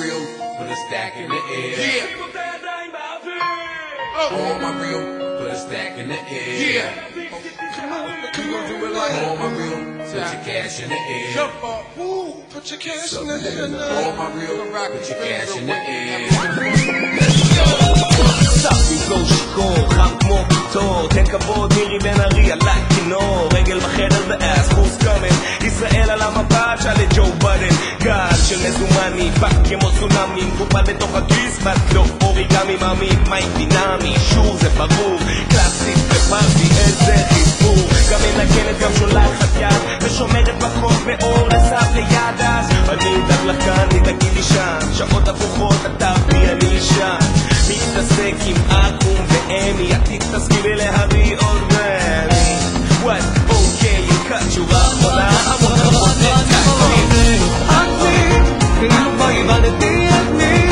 real, put a stack in the air. Yeah. All my real, put a stack in the air. Yeah. Come on, we gon' do it like all my real, put your cash in the air. Jump up, woo, put your cash in the air now. All my real, put your cash in the air. ספי פלואו שיקור, חם כמו קיטור, תן כבוד מירי בן ארי עלי כינור, רגל בחדר ואס פורס קומן, ישראל על המפה, שאלה ג'ו בדן, גל של מזומני, פאק כמו צונאמי, מקופל בתוך הכיס, בת לא אוריגמי מאמי, מייק דינמי, שור זה ברור, קלאסית ופרסי, איזה חיבור, גם מנגנת, גם שולחת יד, ושומרת פחות מאור לסף ליד, אז אני אדאג לך כאן, תגיד לי שם, שעות הפוכות, אתה בי אני שם, מתעסק עם אקום ואמי, את תתעסקי להביא עוד רמי. וואט, אוקיי, יקת שורה אחרונה, המון המון נתקתי. אני, כאילו כבר איבדתי את מי,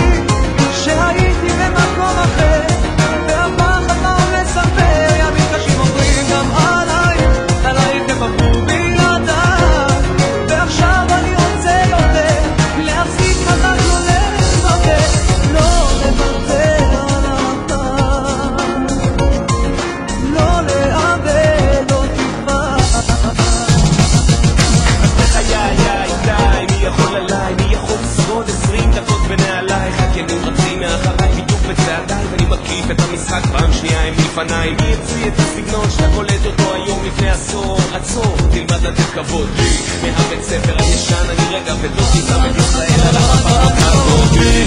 שהייתי במקום אחר, והפחד לא מספר, ימים קשים עוברים גם עליי תפפו בלעדיי, ועכשיו אני רוצה יותר, להחזיק חזק לא לוותר, לא לוותר. את המשחק פעם שנייה הם לפניי מי המציא את הסגנון שאתה קולט אותו היום לפני עשור עצור, תלמד לתת כבוד לי מהבית ספר הישן אני רגע ולא תיזם את ישראל על המפה הכבוד לי